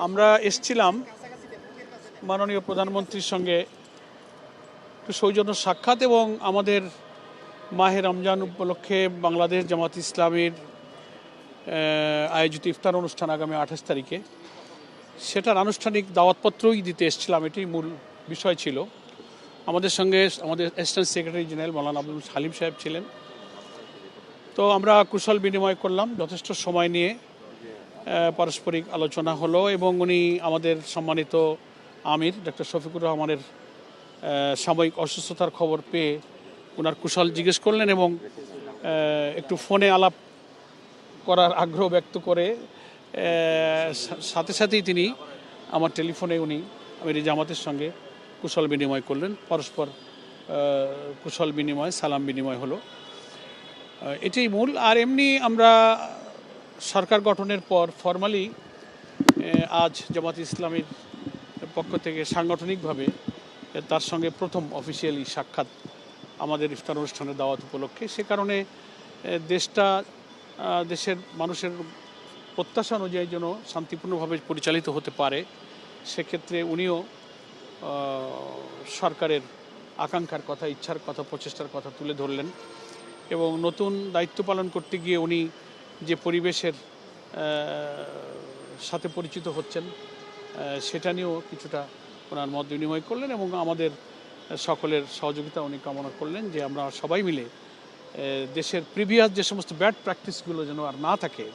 আমরা এসেছিলাম মাননীয় প্রধানমন্ত্রীর সঙ্গে একটু সৌজন্য সাক্ষাৎ এবং আমাদের মাহে রমজান উপলক্ষে বাংলাদেশ জামাত ইসলামীর আয়োজিত ইফতার অনুষ্ঠান আগামী 28 তারিখে সেটার আনুষ্ঠানিক দাওয়াতপত্রই দিতে এসেছিলাম। এটি মূল বিষয় ছিল। আমাদের সঙ্গে আমাদের অ্যাসিস্ট্যান্ট সেক্রেটারি জেনারেল মৌলানা আব্দুল হালিম সাহেব ছিলেন। তো আমরা কুশল বিনিময় করলাম, যথেষ্ট সময় নিয়ে পারস্পরিক আলোচনা হলো এবং উনি আমাদের সম্মানিত আমির ডক্টর শফিকুর রহমানের সাময়িক অসুস্থতার খবর পেয়ে ওনার কুশল জিজ্ঞেস করলেন এবং একটু ফোনে আলাপ করার আগ্রহ ব্যক্ত করে সাথে সাথেই তিনি আমার টেলিফোনে উনি আমির জামাতের সঙ্গে কুশল বিনিময় করলেন। পরস্পর কুশল বিনিময় সালাম বিনিময় হলো, এটাই মূল। আর এমনি আমরা সরকার গঠনের পর ফরমালি আজ জামাত ইসলামীর পক্ষ থেকে সাংগঠনিকভাবে তার সঙ্গে প্রথম অফিসিয়ালি সাক্ষাৎ আমাদের ইফতার অনুষ্ঠানের দাওয়াত উপলক্ষে। সে কারণে দেশের মানুষের প্রত্যাশা অনুযায়ী যেন শান্তিপূর্ণভাবে পরিচালিত হতে পারে, সেক্ষেত্রে উনিও সরকারের আকাঙ্ক্ষার কথা, ইচ্ছার কথা, প্রচেষ্টার কথা তুলে ধরলেন এবং নতুন দায়িত্ব পালন করতে গিয়ে উনি যে পরিবেশের সাথে পরিচিত হচ্ছেন সেটা নিয়েও কিছুটা ওনার মত বিনিময় করলেন এবং আমাদের সকলের সহযোগিতা উনি কামনা করলেন যে আমরা সবাই মিলে দেশের প্রিভিয়াস যে সমস্ত ব্যাড প্র্যাকটিসগুলো যেন আর না থাকে,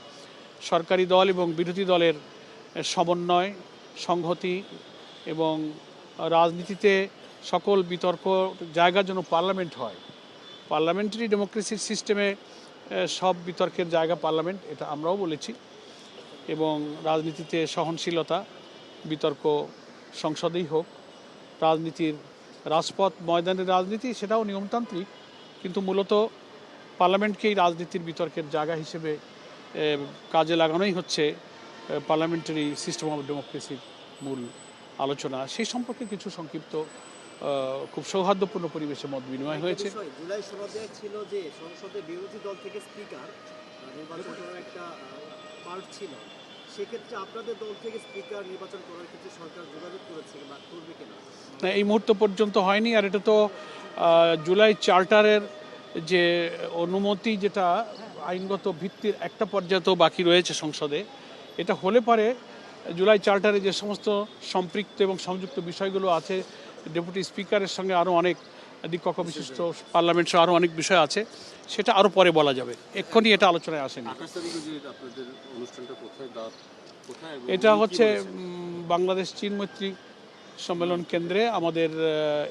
সরকারি দল এবং বিরোধী দলের সমন্বয়, সংহতি এবং রাজনীতিতে সকল বিতর্ক জায়গার জন্য পার্লামেন্ট হয়। পার্লামেন্টারি ডেমোক্রেসির সিস্টেমে সব বিতর্কের জায়গা পার্লামেন্ট, এটা আমরাও বলেছি। এবং রাজনীতিতে সহনশীলতা, বিতর্ক সংসদেই হোক। রাজনীতির রাজপথ ময়দানের রাজনীতি সেটাও নিয়মতান্ত্রিক, কিন্তু মূলত পার্লামেন্টকেই রাজনীতির বিতর্কের জায়গা হিসেবে কাজে লাগানোই হচ্ছে পার্লামেন্টারি সিস্টেম অফ ডেমোক্রেসির মূল আলোচনা। সেই সম্পর্কে কিছু সংক্ষিপ্ত খুব সৌহার্দ্যপূর্ণ পরিবেশে মত বিনিময় হয়েছে। জুলাই সনদে ছিল যে সংসদে বিরোধী দল থেকে স্পিকার নির্বাচন করার একটা পার্ট ছিল, সেক্ষেত্রে আপনাদের দল থেকে স্পিকার নির্বাচন করার ক্ষেত্রে সরকার যোগাযোগ করেছে বা করবে কিনা? এই মুহূর্ত পর্যন্ত হয়নি। আর এটা তো জুলাই চার্টারের যে অনুমতি, যেটা আইনগত ভিত্তির একটা পর্যায়ে তো বাকি রয়েছে সংসদে, এটা হলে পারে জুলাই চার্টারে যে সমস্ত সম্পৃক্ত এবং সংযুক্ত বিষয়গুলো আছে, ডেপুটি স্পিকারের সঙ্গে আরও অনেক দ্বিকক্ষ বিশিষ্ট পার্লামেন্ট সহ আরও অনেক বিষয় আছে, সেটা আরও পরে বলা যাবে। এক্ষুনি এটা আলোচনায় আসেনি। এটা হচ্ছে বাংলাদেশ চীন মৈত্রী সম্মেলন কেন্দ্রে আমাদের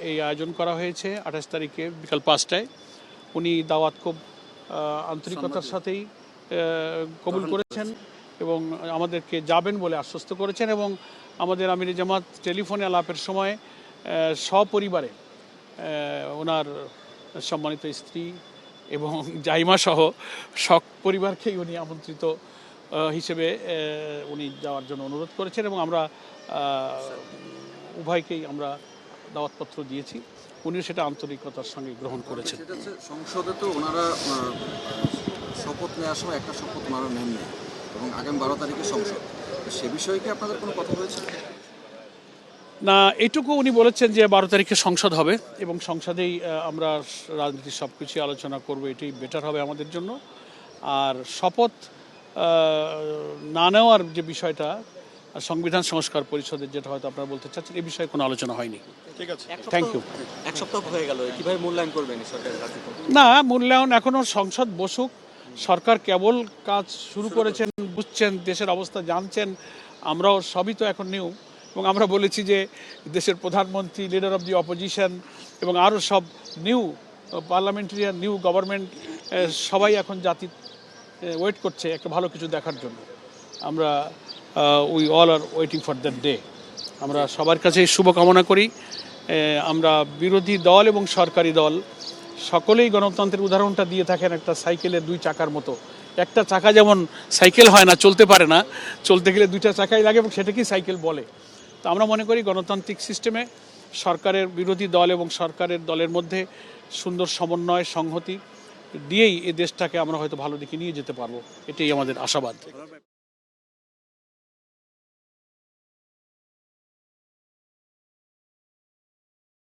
এই আয়োজন করা হয়েছে 28 তারিখে বিকাল 5টায়। উনি দাওয়াত খুব আন্তরিকতার সাথেই কবুল করেছেন এবং আমাদেরকে যাবেন বলে আশ্বস্ত করেছেন এবং আমাদের আমির জামাত টেলিফোনে আলাপের সময় সপরিবারে ওনার সম্মানিত স্ত্রী এবং জাইমা সহ পরিবারকেই উনি আমন্ত্রিত হিসেবে উনি যাওয়ার জন্য অনুরোধ করেছেন এবং আমরা উভয়কেই আমরা দাওয়াতপত্র দিয়েছি। উনিও সেটা আন্তরিকতার সঙ্গে গ্রহণ করেছেন। সংসদে তো ওনারা শপথ নেওয়ার সময় একটা শপথ ওনারা নেন এবং আগামী 12 তারিখে সংসদ, সে বিষয়ে কি আপনাদের কোনো কথা হয়েছে? না, এইটুকু উনি বলেছেন যে 12 তারিখে সংসদ হবে এবং সংসদেই আমরা রাজনীতির সব কিছু আলোচনা করবো, এটাই বেটার হবে আমাদের জন্য। আর শপথ না নেওয়ার যে বিষয়টা সংবিধান সংস্কার পরিষদের, যেটা হয়তো আপনারা বলতে চাচ্ছেন, এই বিষয়ে কোনো আলোচনা হয়নি। ঠিক আছে, থ্যাংক ইউ। এক সপ্তাহ হয়ে গেল, কিভাবে মূল্যায়ন করবেন সরকারের কাছে? না, মূল্যায়ন এখনও সংসদ বসুক, সরকার কেবল কাজ শুরু করেছেন, বুঝছেন, দেশের অবস্থা জানছেন, আমরাও সবই তো এখন নিউ। এবং আমরা বলেছি যে দেশের প্রধানমন্ত্রী, লিডার অফ দি অপোজিশন এবং আরও সব নিউ পার্লামেন্টারিয়ান, নিউ গভর্নমেন্ট, সবাই এখন জাতি ওয়েট করছে একটা ভালো কিছু দেখার জন্য। আমরা we all R waiting for that day. আমরা সবার কাছে শুভকামনা করি। আমরা বিরোধী দল এবং সরকারি দল সকলেই গণতন্ত্রের উদাহরণটা দিয়ে থাকেন একটা সাইকেলের 2 চাকার মতো। একটা চাকা যেমন সাইকেল হয় না, চলতে পারে না, চলতে গেলে 2টা চাকাই লাগে এবং সেটাকেই সাইকেল বলে। তো আমরা মনে করি গণতান্ত্রিক সিস্টেমে সরকারের বিরোধী দল এবং সরকারের দলের মধ্যে সুন্দর সমন্বয়, সংহতি দিয়েই এই দেশটাকে আমরা হয়তো ভালো দিকে নিয়ে যেতে পারবো, এটাই আমাদের আশাবাদ।